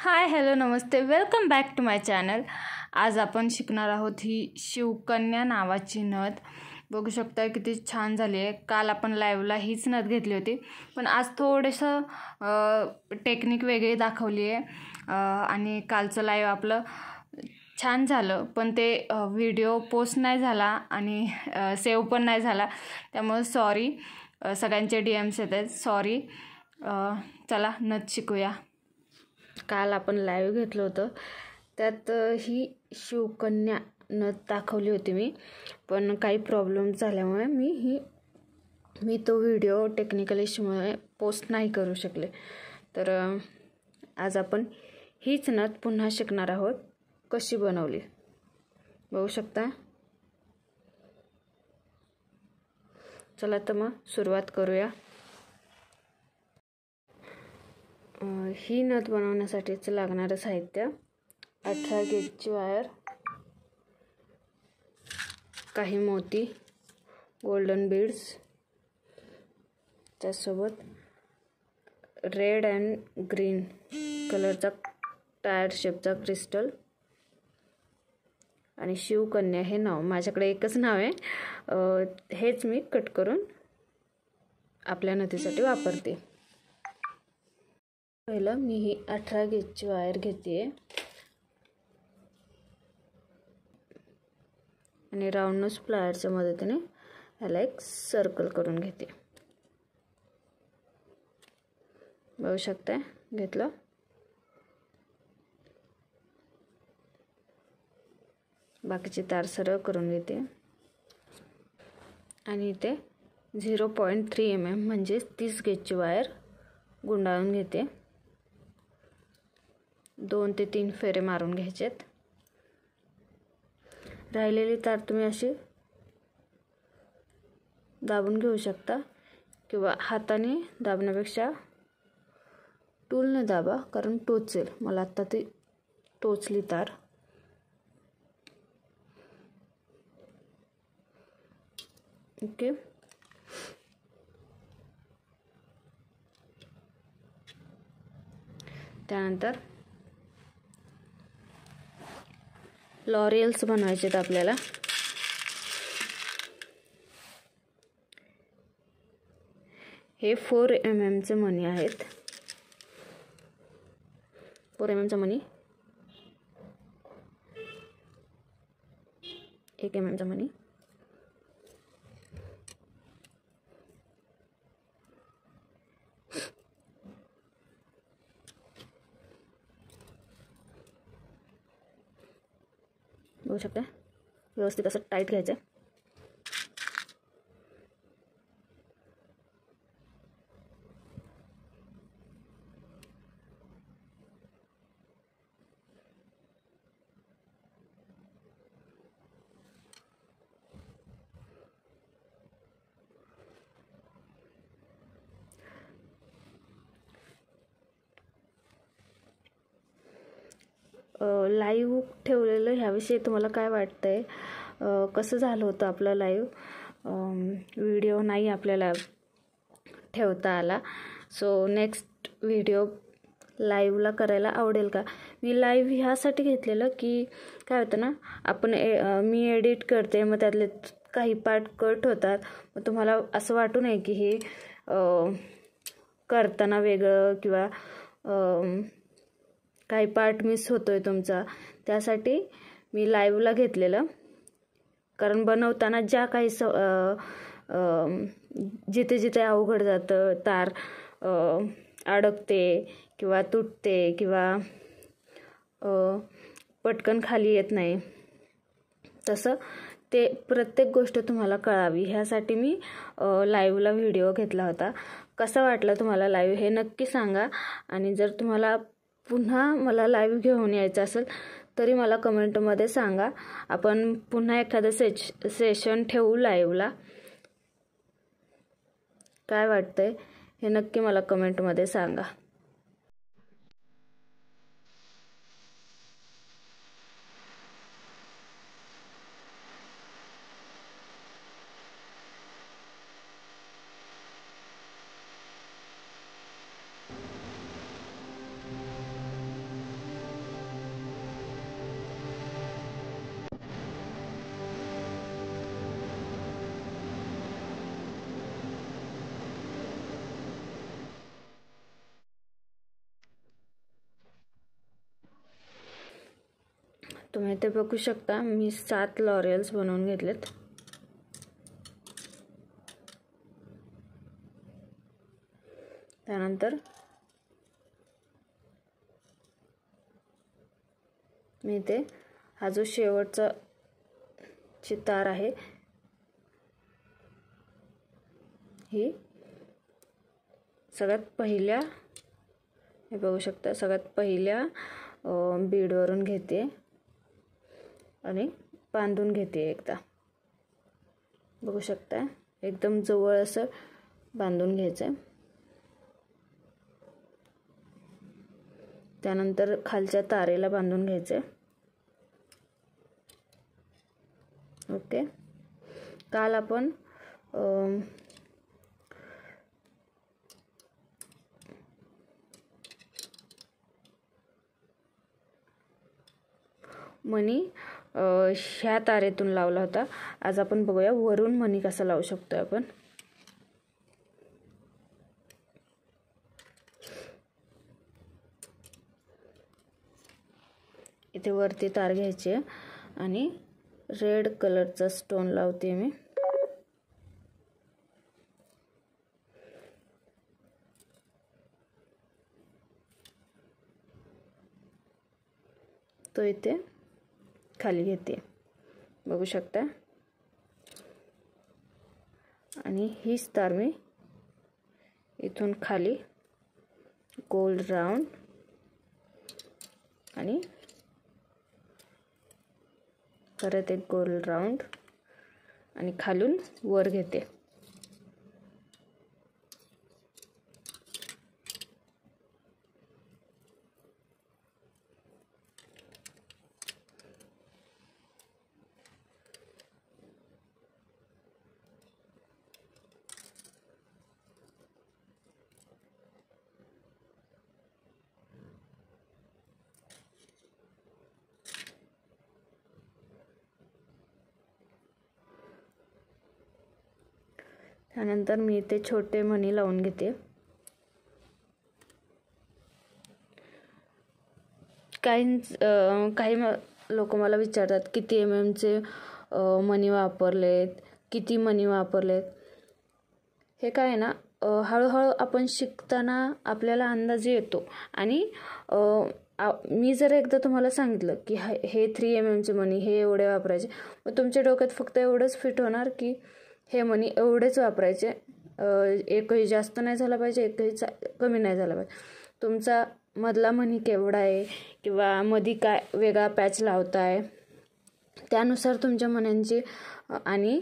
हाय hello नमस्ते welcome back to my channel. आज आपण शिकणार आहोत ही शिवकन्या नावाची नथ. बघू शकता किती छान झाली आहे. काल आपण लाईव्हला हीच नथ घेतली होती, पण आज थोडंसं टेक्निक वेगळी दाखवली आहे आणि कालचं लाईव्ह आपलं छान झालं, पण ते व्हिडिओ पोस्ट नाही झाला आणि सेव्ह पण नाही झाला, त्यामुळे सॉरी. सगळ्यांचे DMs येत आहेत, सॉरी. चला नथ शिकूया. काल आपण लाईव्ह घेतलं होतं, त्यात ही शिवकन्या नथ दाखवली होती मी, पण काही प्रॉब्लेम झाल्यामुळे मी तो व्हिडिओ टेक्निकल इश्यूमुळे पोस्ट नाही करू शकले. तर आज आपण हीच नथ पुन्हा शिकणार आहोत, कशी बनवली बघू शकता. चला तर मग सुरुवात करूया. ही नथ बनवण्यासाठीच लागणारं साहित्य: 18 गेजची वायर, काही मोती, गोल्डन बीड्स, त्यासोबत रेड अँड ग्रीन कलरचा टायर शेपचा क्रिस्टल आणि शिवकन्या हे नाव. माझ्याकडे एकच नाव आहे, हेच मी कट करून आपल्या नथीसाठी वापरते. पहिलं मी ही 18 गेजची वायर घेते आणि राऊंड नोज प्लायरच्या मदतीने ह्याला एक सर्कल करून घेते. बघू शकता, घेतलं. बाकीची तार सरळ करून घेते आणि इथे 0.3 mm म्हणजे 30 गेजची वायर गुंडाळून घेते. 2 ते 3 फेरे मारून घ्यायचेत. राहिलेली तार तुम्ही अशी दाबून घेऊ शकता किंवा हाताने दाबण्यापेक्षा टूलने दाबा, कारण टोचेल. मला आता ती टोचली तार. ओके, त्यानंतर लॉरियल्स बनवायचे आहेत आपल्याला. हे 4 mm चे मणी आहेत. 4 mm चा मणी, 1 mm चा मणी, बघू शकता. व्यवस्थित असं टाईट घ्यायचं. लाईव्ह ठेवलेलं ह्याविषयी तुम्हाला काय वाटतंय? कसं झालं होतं आपलं लाईव्ह? व्हिडिओ नाही आपल्याला ठेवता आला, सो नेक्स्ट व्हिडिओ लाईव्हला करायला आवडेल का? मी लाईव्ह ह्यासाठी घेतलेलं की काय होतं ना, मी एडिट करते, मग त्यातले काही पार्ट कट होतात. मग तुम्हाला असं वाटू नये की हे करताना वेगळं किंवा काही पार्ट मिस होतोय तुमचा. त्यासाठी मी लाईव्हला घेतलेलं, कारण बनवताना ज्या काही जिथे जिथे अवघड जातं, तार अडकते किंवा तुटते किंवा पटकन खाली येत नाही, तसं ते प्रत्येक गोष्ट तुम्हाला कळावी ह्यासाठी मी लाईव्हला व्हिडिओ घेतला होता. कसा वाटला तुम्हाला लाईव्ह हे नक्की सांगा. आणि जर तुम्हाला पुन्हा मला लाईव्ह घेऊन यायचं असेल तरी मला कमेंटमध्ये सांगा. आपण पुन्हा एखादं सेशन ठेवू लाईव्हला. काय वाटतंय हे नक्की मला कमेंटमध्ये सांगा. तुम्ही ते बघू शकता, मी 7 लॉरियल्स बनवून घेतलेत. त्यानंतर मी ते हा जो शेवटचा तार आहे ही सगळ्यात पहिल्या, हे बघू शकता, सगळ्यात पहिल्या बीडवरून घेते आणि बांधून घेते. एकदा बघू शकता, एकदम जवळ असं बांधून घ्यायचं. त्यानंतर खालच्या तारेला बांधून घ्यायचे. ओके. काल आपण मणी ह्या तारेतून लावला होता. आज आपण बघूया वरून मणी कसा लावू शकतो आपण. इथे वरती तार घ्यायची आणि रेड कलरचा स्टोन लावते मी. तो इथे खाली घेते, बघू शकता. आणि हीच तार मी इथून खाली गोल राऊंड आणि परत एक गोल राऊंड आणि खालून वर घेते. त्यानंतर मी इथे छोटे मणी लावून घेते. काही लोक मला विचारतात किती mm चे मणी वापरलेत, किती मणी वापरलेत. हे काय आहे ना, हळूहळू आपण शिकताना आपल्याला अंदाज येतो. आणि मी जर एकदा तुम्हाला सांगितलं की हे 3 mm चे मणी हे एवढे वापरायचे, मग तुमच्या डोक्यात फक्त एवढंच फिट होणार की हे मणी एवढेच वापरायचे. एकही जास्त नाही झाला पाहिजे, एकही कमी नाही झाला पाहिजे. तुमचा मधला मणी केवढा आहे किंवा मधी काय वेगळा पॅच लावताय त्यानुसार तुमच्या मण्यांची आणि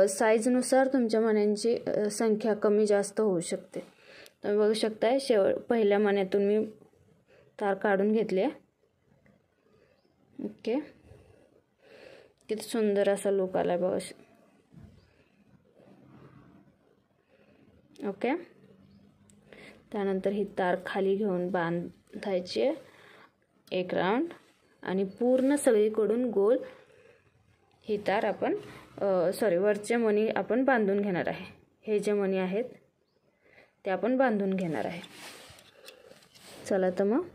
साईजनुसार तुमच्या मण्यांची संख्या कमी जास्त होऊ शकते. तुम्ही बघू शकताय पहिल्या मण्यातून मी तार काढून घेतली आहे. ओके. किती सुंदर असा लुक आला बघा. ओके. त्यानंतर ही तार खाली घेऊन बांधायची एक राऊंड आणि पूर्ण सगळीकडून गोल ही तार आपण वरचे मणी आपण बांधून घेणार आहे. हे जे मणी आहेत ते आपण बांधून घेणार आहे. चला तर मग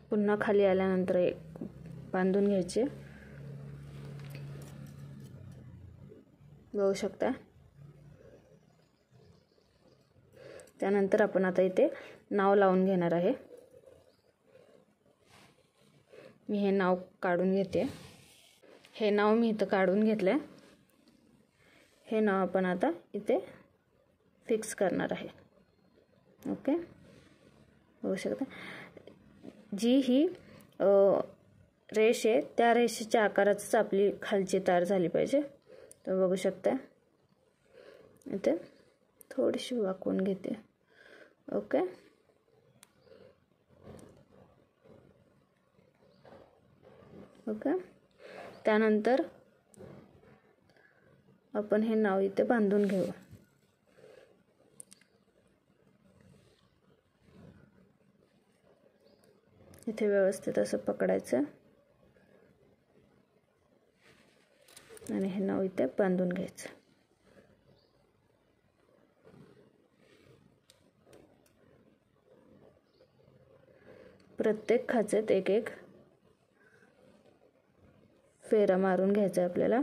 पुन्हा खाली आल्यानंतर एक बांधून घ्यायचे. बघू शकता. त्यानंतर आपण आता इथे नाव लावून घेणार आहे. मी हे नाव काढून घेते. हे नाव मी इथं काढून घेतलंय. हे नाव आपण आता इथे फिक्स करणार आहे. ओके. बघू शकता. जी ही रेष आहे त्या रेषेच्या आकाराचीच आपली खालची तार झाली पाहिजे. तर बघू शकता इथे थोडीशी वाकवून घेते. ओके. ओके. त्यानंतर आपण हे नाव इथे बांधून घेऊ. इथे व्यवस्थित असं पकडायचं आणि हे नाव इथे बांधून घ्यायचं. प्रत्येक खाचेत एक एक फेरा मारून घ्यायचा आपल्याला.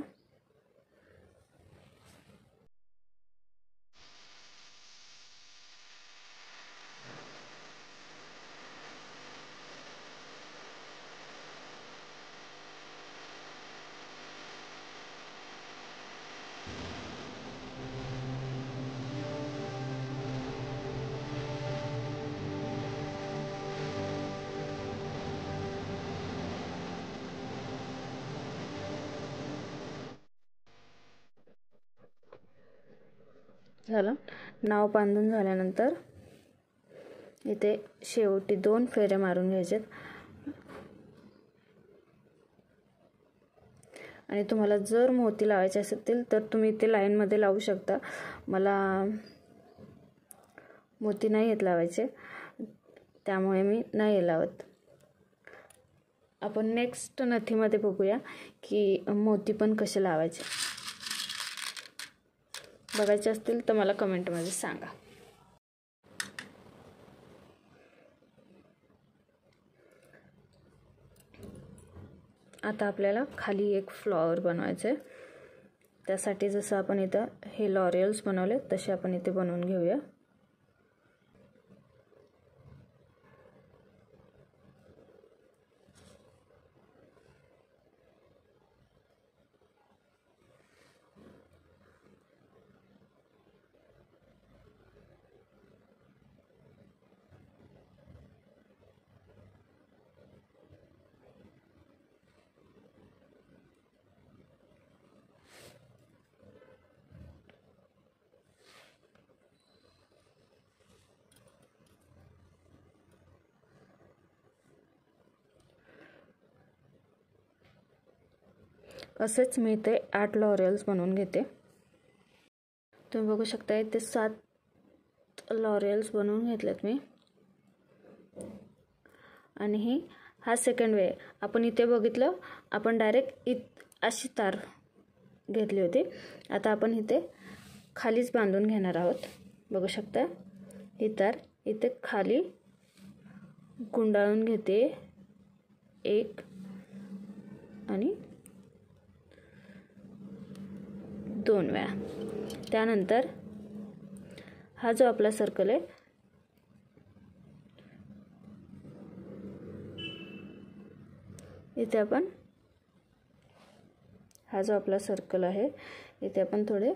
झालं. नाव बांधून झाल्यानंतर इथे शेवटी 2 फेरे मारून घ्यायचे. आणि तुम्हाला जर मोती लावायचे असतील तर तुम्ही इथे लाईनमध्ये लावू शकता. मला मोती नाही येत लावायचे, त्यामुळे मी नाही लावत. आपण नेक्स्ट नथीमध्ये बघूया की मोती पण कसे लावायचे. बघायचे असतील तर मला कमेंटमध्ये सांगा. आता आपल्याला खाली एक फ्लॉवर बनवायचं आहे. त्यासाठी जसं आपण इथं हे लॉरियल्स बनवले तसे आपण इथे बनवून घेऊया. असेच मी इथे 8 लॉरियल्स बनवून घेते. तुम्ही बघू शकता इथे 7 लॉरियल्स बनवून घेतलेत मी. आणि हा सेकंड वे आपण इथे बघितलं, आपण डायरेक्ट अशी तार घेतली होती. आता आपण इथे खालीच बांधून घेणार आहोत. बघू शकता ही तार इथे खाली गुंडाळून घेते 1 आणि 2 वेळा. त्यानंतर हा जो आपला सर्कल आहे इथे आपण हा जो आपला सर्कल आहे इथे आपण थोडे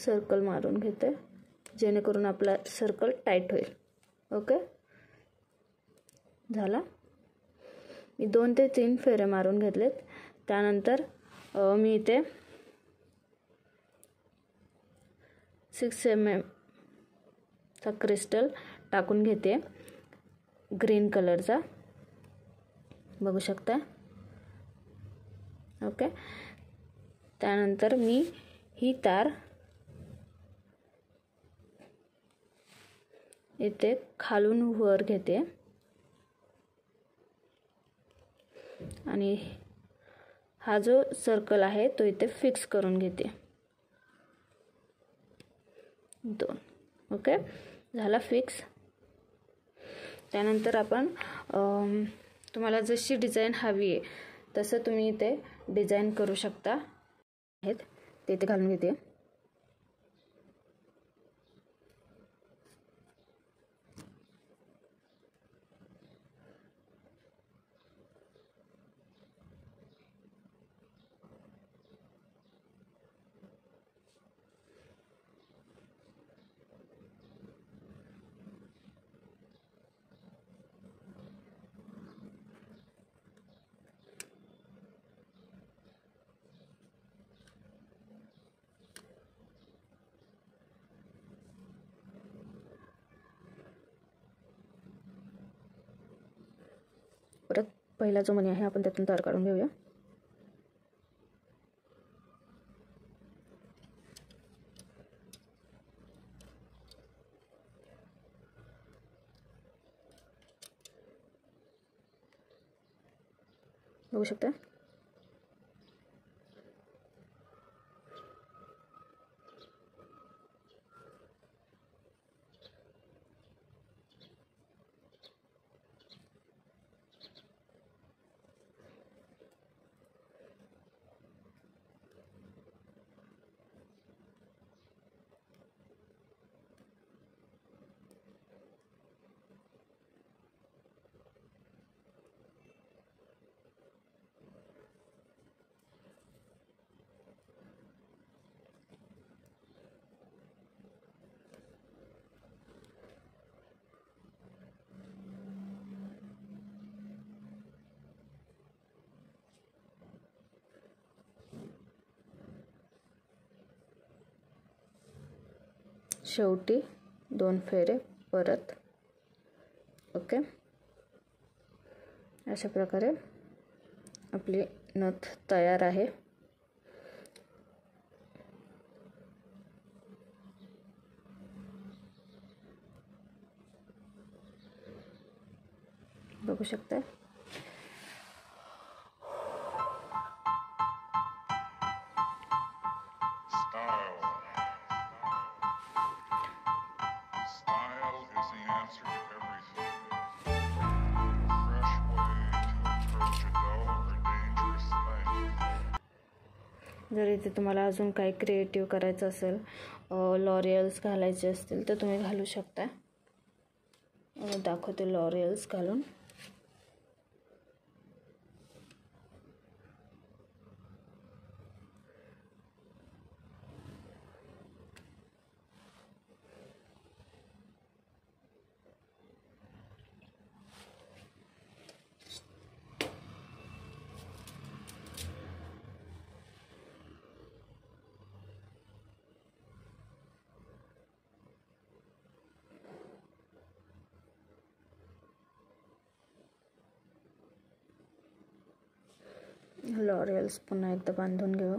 सर्कल मारून घेते, जेणेकरून आपला सर्कल टाईट होईल. ओके, झाला. मी 2 ते 3 फेरे मारून घेतलेत. त्यानंतर मी इथे 6 mm चा क्रिस्टल टाकून घेते ग्रीन कलरचा. बघू शकता. ओके, त्यानंतर मी ही तार इथे खालून वर घेते आणि हा जो सर्कल आहे तो इथे फिक्स करून घेते 2. ओके, झाला फिक्स. त्यानंतर आपण तुम्हाला जशी डिझाईन हवी आहे तसं तुम्ही इथे डिझाईन करू शकता. ते इथे घालून घेते. पहिला जो मणी आहे आपण त्यातून तार काढून घेऊया. बघू शकता. शेवटी 2 फेरे परत. ओके, अशा प्रकारे आपली नथ तयार आहे. बघू शकता. जर इथे तुम्हाला अजून काही क्रिएटिव्ह करायचं असेल, लॉरियल्स घालायचे असतील तर तुम्ही घालू शकता. दाखवते लॉरियल्स घालून. लॉरियल्स पुन्हा एकदा बांधून घेऊ.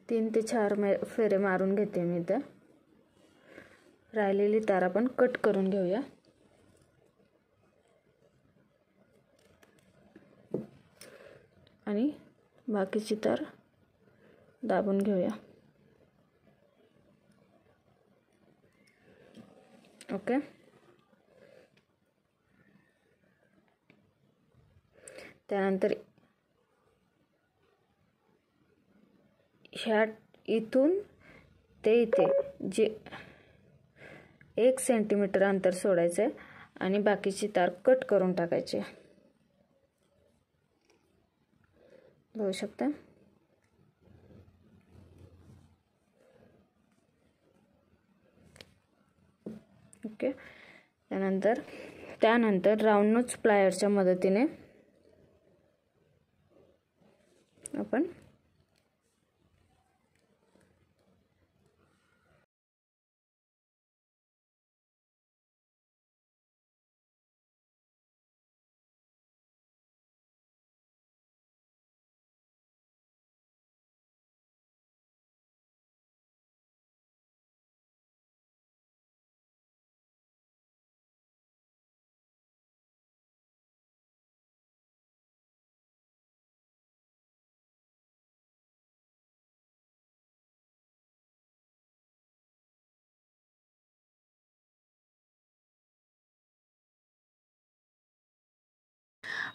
तीन ते 4 फेरे मारून घेते मी. इथे राहिलेली तार आपण कट करून घेऊया. आणि बाकीची तार दाबून घेऊया. ओके, त्यानंतर ह्या इथून ते इथे जे 1 सेंटीमीटर अंतर सोडायचं आहे आणि बाकीची तार कट करून टाकायची. बघू शकता. ओके, त्यानंतर राऊंड नोज प्लायरच्या मदतीने आपण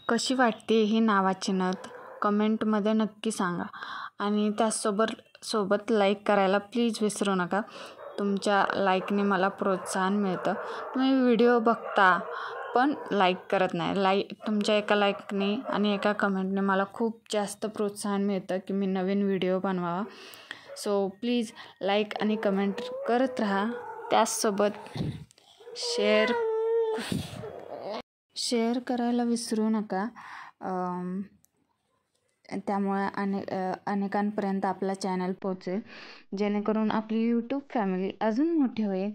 कशी वाटते ही नावाची नथ कमेंटमध्ये नक्की सांगा. आणि त्यासोबत लाईक करायला प्लीज विसरू नका. तुमच्या लाईकने मला प्रोत्साहन मिळतं. तुम्ही व्हिडिओ बघता पण लाईक करत नाही. तुमच्या एका लाईकने आणि एका कमेंटने मला खूप जास्त प्रोत्साहन मिळतं की मी नवीन व्हिडिओ बनवावा. सो प्लीज लाईक आणि कमेंट करत राहा. त्याचसोबत शेअर करायला विसरू नका. त्यामुळे अनेकांपर्यंत आपला चॅनल पोचेल, जेणेकरून आपली यूट्यूब फॅमिली अजून मोठी होईल